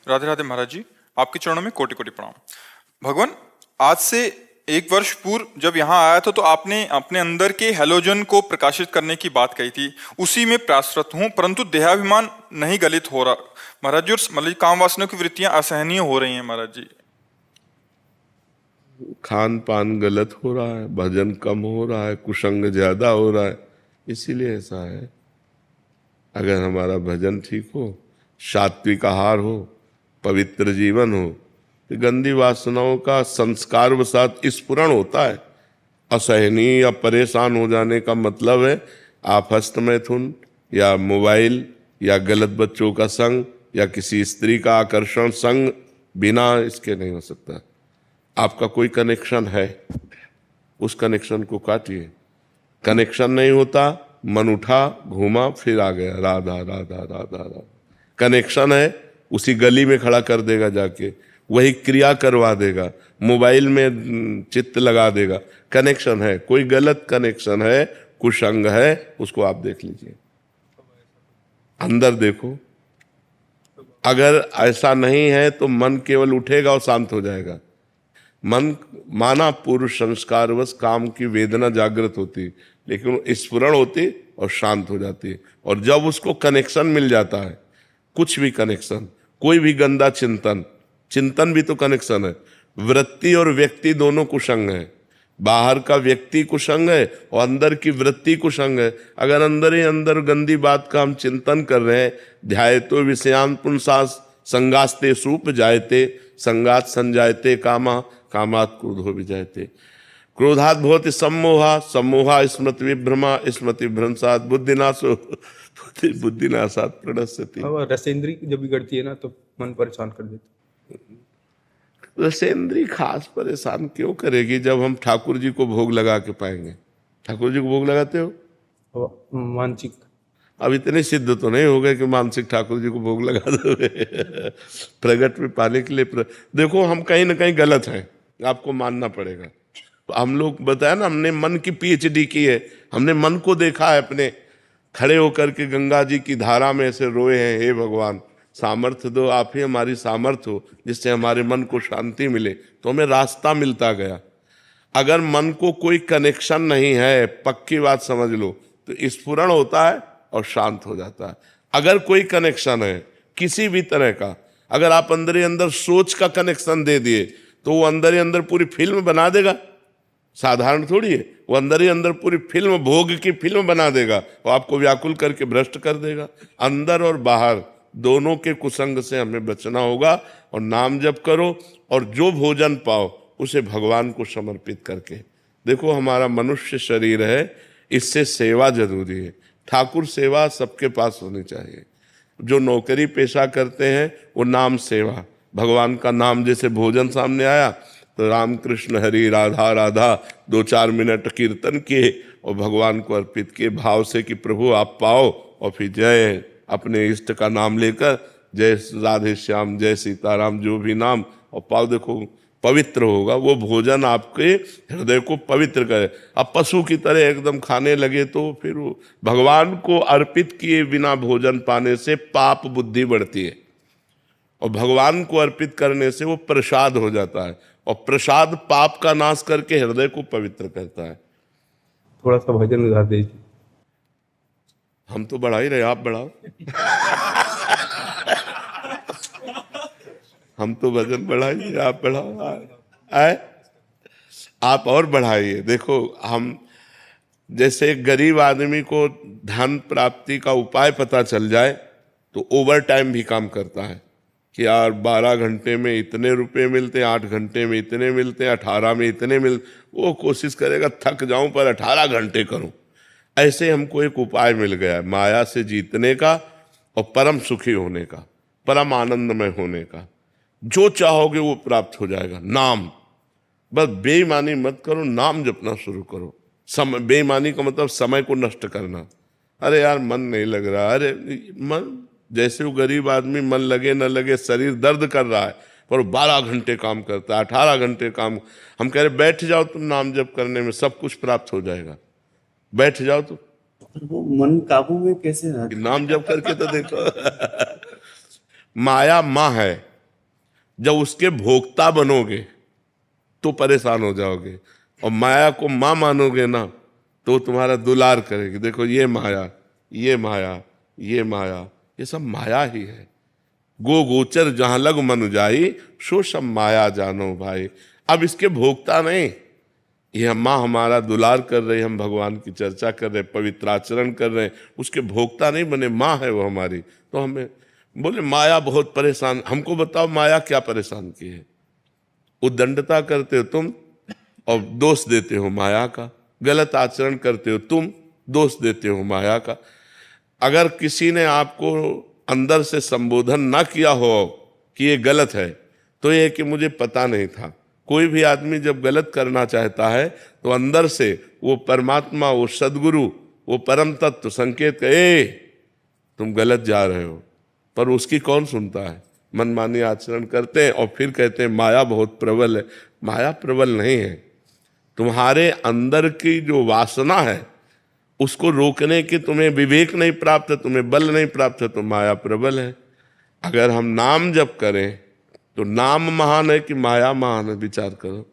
राधे राधे महाराज जी, आपके चरणों में कोटि कोटि प्रणाम। भगवान, आज से 1 वर्ष पूर्व जब यहाँ आया था तो आपने अपने अंदर के हैलोजन को प्रकाशित करने की बात कही थी, उसी में प्रयासरत हूँ, परंतु देहाभिमान नहीं गलित हो रहा महाराज जी, और मतलब काम वासना की वृत्तियां असहनीय हो रही हैं महाराज जी। खान पान गलत हो रहा है, भजन कम हो रहा है, कुसंग ज्यादा हो रहा है, इसीलिए ऐसा है। अगर हमारा भजन ठीक हो, सात्विक आहार हो, पवित्र जीवन हो, तो गंदी वासनाओं का संस्कार वसात स्फुरण होता है। असहनीय या परेशान हो जाने का मतलब है आप हस्त मैथुन या मोबाइल या गलत बच्चों का संग या किसी स्त्री का आकर्षण संग, बिना इसके नहीं हो सकता। आपका कोई कनेक्शन है, उस कनेक्शन को काटिए। कनेक्शन नहीं होता, मन उठा, घूमा, फिर आ गया राधा राधा राधा राधा। कनेक्शन है, उसी गली में खड़ा कर देगा जाके, वही क्रिया करवा देगा, मोबाइल में चित्त लगा देगा। कनेक्शन है, कोई गलत कनेक्शन है, कुसंग है, उसको आप देख लीजिए, अंदर देखो। अगर ऐसा नहीं है तो मन केवल उठेगा और शांत हो जाएगा। मन माना पुरुष संस्कारवश काम की वेदना जागृत होती, लेकिन स्फुरण होती और शांत हो जाती। और जब उसको कनेक्शन मिल जाता है, कुछ भी कनेक्शन, कोई भी गंदा चिंतन, चिंतन भी तो कनेक्शन है। वृत्ति और व्यक्ति दोनों कुसंग है। बाहर का व्यक्ति कुसंग है और अंदर की वृत्ति कुसंग है। अगर अंदर ही अंदर गंदी बात का हम चिंतन कर रहे हैं, ध्यायतो विषयान पुंसास संगास्ते सूप जायते संगात संजायते कामा कामात क्रोधो विजायते। क्रोधात भवति सम्मोहा, सम्मोहा स्मृति विभ्रमा, स्मृति भ्रंशात बुद्धिनाशो, बुद्धिनाशात प्रणश्यति। रसेंद्री जब बिगड़ती है ना तो मन परेशान कर देती। रसेंद्री खास परेशान क्यों करेगी जब हम ठाकुर जी को भोग लगा के पाएंगे। ठाकुर जी को भोग लगाते हो? मानसिक अब इतने सिद्ध तो नहीं हो गए कि मानसिक ठाकुर जी को भोग लगा दो। प्रगट में पाने के लिए देखो, हम कहीं ना कहीं गलत हैं, आपको मानना पड़ेगा। तो हम लोग बताया ना, हमने मन की पीएचडी की है, हमने मन को देखा है, अपने खड़े होकर के गंगा जी की धारा में ऐसे रोए हैं, हे भगवान सामर्थ्य दो, आप ही हमारी सामर्थ्य हो, जिससे हमारे मन को शांति मिले। तो हमें रास्ता मिलता गया। अगर मन को कोई कनेक्शन नहीं है, पक्की बात समझ लो, तो स्फुरण होता है और शांत हो जाता है। अगर कोई कनेक्शन है किसी भी तरह का, अगर आप अंदर ही अंदर सोच का कनेक्शन दे दिए तो वो अंदर ही अंदर पूरी फिल्म बना देगा। साधारण थोड़ी है, वो अंदर ही अंदर पूरी फिल्म, भोग की फिल्म बना देगा और आपको व्याकुल करके भ्रष्ट कर देगा। अंदर और बाहर दोनों के कुसंग से हमें बचना होगा। और नाम जप करो और जो भोजन पाओ उसे भगवान को समर्पित करके। देखो, हमारा मनुष्य शरीर है, इससे सेवा जरूरी है। ठाकुर सेवा सबके पास होनी चाहिए। जो नौकरी पेशा करते हैं वो नाम सेवा, भगवान का नाम, जैसे भोजन सामने आया तो राम कृष्ण हरि राधा राधा 2-4 मिनट कीर्तन किए और भगवान को अर्पित किए भाव से कि प्रभु आप पाओ, और फिर जय अपने इष्ट का नाम लेकर, जय राधे श्याम, जय सीताराम, जो भी नाम, और पाओ। देखो पवित्र होगा वो भोजन, आपके हृदय को पवित्र करे। अब पशु की तरह एकदम खाने लगे तो फिर वो भगवान को अर्पित किए बिना भोजन पाने से पाप बुद्धि बढ़ती है, और भगवान को अर्पित करने से वो प्रसाद हो जाता है, और प्रसाद पाप का नाश करके हृदय को पवित्र करता है। थोड़ा सा भजन उधार दीजिए। हम तो बढ़ा ही रहे, आप बढ़ाओ। हम तो भजन बढ़ाइए, आप बढ़ाओ। आए आप और बढ़ाइए। देखो, हम जैसे गरीब आदमी को धन प्राप्ति का उपाय पता चल जाए तो ओवर टाइम भी काम करता है कि यार 12 घंटे में इतने रुपए मिलते हैं, 8 घंटे में इतने मिलते हैं, 18 में इतने वो कोशिश करेगा थक जाऊं पर 18 घंटे करूं। ऐसे हमको एक उपाय मिल गया है माया से जीतने का और परम सुखी होने का, परम आनंदमय होने का। जो चाहोगे वो प्राप्त हो जाएगा। नाम, बस बेईमानी मत करो, नाम जपना शुरू करो। बेईमानी का मतलब समय को नष्ट करना। अरे यार मन नहीं लग रहा, अरे मन, जैसे वो गरीब आदमी मन लगे न लगे, शरीर दर्द कर रहा है पर 12 घंटे काम करता है, 18 घंटे काम। हम कह रहे बैठ जाओ तुम नाम जप करने में, सब कुछ प्राप्त हो जाएगा। बैठ जाओ तो वो मन काबू में कैसे रहा? नाम जप करके तो देखो। माया माँ है, जब उसके भोक्ता बनोगे तो परेशान हो जाओगे, और माया को माँ मानोगे ना तो तुम्हारा दुलार करेगी। देखो ये माया, ये माया, ये माया, ये सब माया ही है। गो गोचर जहां लग मन जाई, सो सब माया जानो भाई। अब इसके भोक्ता नहीं, ये माँ हमारा दुलार कर रहे, हम भगवान की चर्चा कर रहे, पवित्र आचरण कर रहे, उसके भोक्ता नहीं बने, माँ है वो हमारी। तो हमें बोले माया बहुत परेशान, हमको बताओ माया क्या परेशान की है? उद्दंडता करते हो तुम और दोष देते हो माया का, गलत आचरण करते हो तुम, दोष देते हो माया का। अगर किसी ने आपको अंदर से संबोधन ना किया हो कि ये गलत है, तो ये कि मुझे पता नहीं था। कोई भी आदमी जब गलत करना चाहता है तो अंदर से वो परमात्मा, वो सदगुरु, वो परम तत्व संकेत करे तुम गलत जा रहे हो, पर उसकी कौन सुनता है? मनमानी आचरण करते हैं और फिर कहते हैं माया बहुत प्रबल है। माया प्रबल नहीं है, तुम्हारे अंदर की जो वासना है उसको रोकने की तुम्हें विवेक नहीं प्राप्त है, तुम्हें बल नहीं प्राप्त है, तो माया प्रबल है। अगर हम नाम जप करें तो नाम महान है कि माया महान है? विचार करो।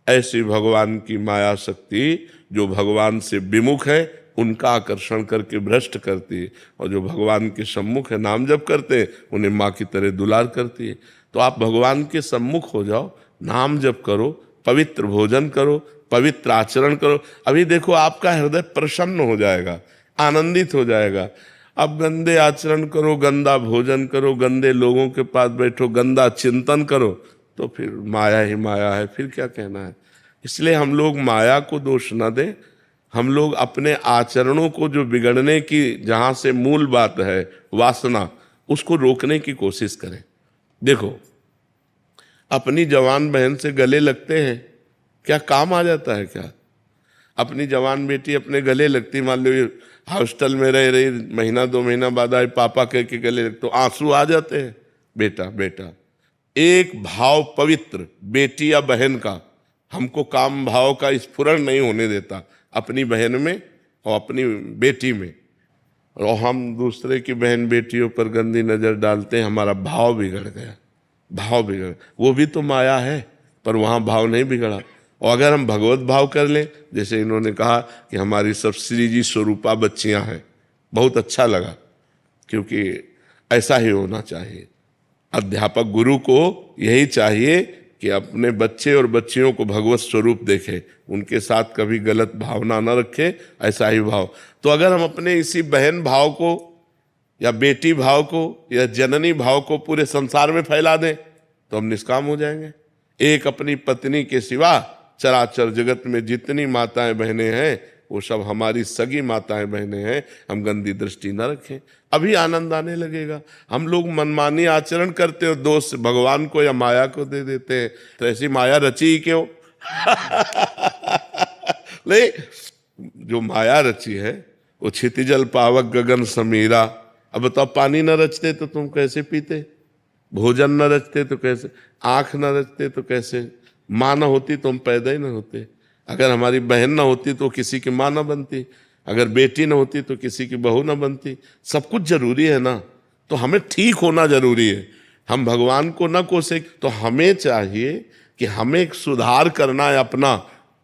ऐसी भगवान की माया शक्ति जो भगवान से विमुख है उनका आकर्षण करके भ्रष्ट करती है, और जो भगवान के सम्मुख है नाम जप करते हैं उन्हें माँ की तरह दुलार करती है। तो आप भगवान के सम्मुख हो जाओ, नाम जप करो, पवित्र भोजन करो, पवित्र आचरण करो। अभी देखो आपका हृदय प्रसन्न हो जाएगा, आनंदित हो जाएगा। अब गंदे आचरण करो, गंदा भोजन करो, गंदे लोगों के पास बैठो, गंदा चिंतन करो, तो फिर माया ही माया है, फिर क्या कहना है। इसलिए हम लोग माया को दोष न दें, हम लोग अपने आचरणों को जो बिगड़ने की जहाँ से मूल बात है वासना, उसको रोकने की कोशिश करें। देखो अपनी जवान बहन से गले लगते हैं, क्या काम आ जाता है क्या? अपनी जवान बेटी अपने गले लगती, मान लो हॉस्टल में रह रही, महीना 2 महीना बाद आए पापा कह के गले लगते, तो आंसू आ जाते हैं। बेटा बेटा, एक भाव पवित्र बेटी या बहन का हमको काम भाव का स्फुरण नहीं होने देता अपनी बहन में और अपनी बेटी में, और हम दूसरे की बहन बेटियों पर गंदी नजर डालते हैं, हमारा भाव बिगड़ गया। भाव बिगड़, वो भी तो माया है, पर वहाँ भाव नहीं बिगड़ा। और अगर हम भगवत भाव कर लें, जैसे इन्होंने कहा कि हमारी सब श्री जी स्वरूपा बच्चियां हैं, बहुत अच्छा लगा, क्योंकि ऐसा ही होना चाहिए। अध्यापक गुरु को यही चाहिए कि अपने बच्चे और बच्चियों को भगवत स्वरूप देखे, उनके साथ कभी गलत भावना न रखे, ऐसा ही भाव। तो अगर हम अपने इसी बहन भाव को या बेटी भाव को या जननी भाव को पूरे संसार में फैला दें तो हम निष्काम हो जाएंगे। एक अपनी पत्नी के सिवा चराचर जगत में जितनी माताएं बहनें हैं वो सब हमारी सगी माताएं बहनें हैं, हम गंदी दृष्टि न रखें, अभी आनंद आने लगेगा। हम लोग मनमानी आचरण करते हो, दोष भगवान को या माया को दे देते हैं, तो ऐसी माया रची ही क्यों? नहीं, जो माया रची है वो क्षितिजल पावक गगन समीरा। अब बताओ, पानी न रचते तो तुम कैसे पीते? भोजन न रचते तो कैसे? आंख न रचते तो कैसे? माँ न होती तो हम पैदा ही न होते। अगर हमारी बहन न होती तो किसी की माँ न बनती, अगर बेटी न होती तो किसी की बहू न बनती। सब कुछ जरूरी है ना, तो हमें ठीक होना जरूरी है। हम भगवान को न कोसे तो हमें चाहिए कि हमें एक सुधार करना है अपना,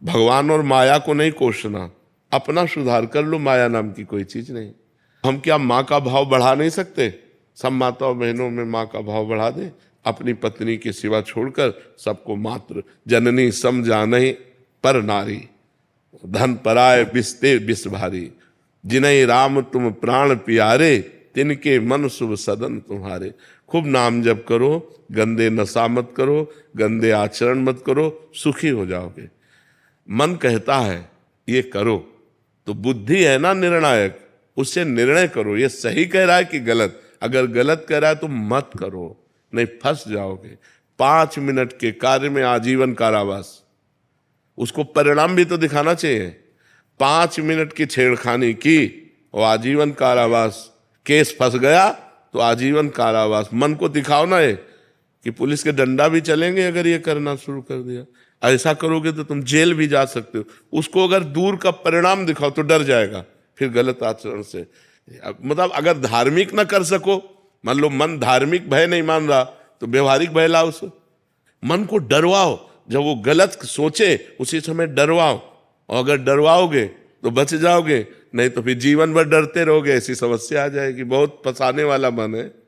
भगवान और माया को नहीं कोसना। अपना सुधार कर लो, माया नाम की कोई चीज नहीं। हम क्या माँ का भाव बढ़ा नहीं सकते? सब माताओं बहनों में माँ का भाव बढ़ा दे, अपनी पत्नी के सिवा छोड़कर सबको मात्र जननी सम जानहि पर नारी, धन पराय बिस्ते बिस भारी, जिन्हें राम तुम प्राण प्यारे, तिनके मन शुभ सदन तुम्हारे। खूब नाम जप करो, गंदे नशा मत करो, गंदे आचरण मत करो, सुखी हो जाओगे। मन कहता है ये करो, तो बुद्धि है ना निर्णायक, उससे निर्णय करो, ये सही कह रहा है कि गलत। अगर गलत कह रहा है तो मत करो, नहीं फंस जाओगे। 5 मिनट के कार्य में आजीवन कारावास, उसको परिणाम भी तो दिखाना चाहिए। 5 मिनट की छेड़खानी की और आजीवन कारावास, केस फंस गया तो आजीवन कारावास। मन को दिखाओ ना ये कि पुलिस के डंडा भी चलेंगे अगर ये करना शुरू कर दिया। ऐसा करोगे तो तुम जेल भी जा सकते हो। उसको अगर दूर का परिणाम दिखाओ तो डर जाएगा फिर गलत आचरण से। मतलब अगर धार्मिक ना कर सको, मान लो मन धार्मिक भय नहीं मान रहा, तो व्यवहारिक बहलाव से। मन को डरवाओ, जब वो गलत सोचे उसी समय डरवाओ, और अगर डरवाओगे तो बच जाओगे, नहीं तो फिर जीवन भर डरते रहोगे, ऐसी समस्या आ जाएगी। बहुत फंसाने वाला मन है।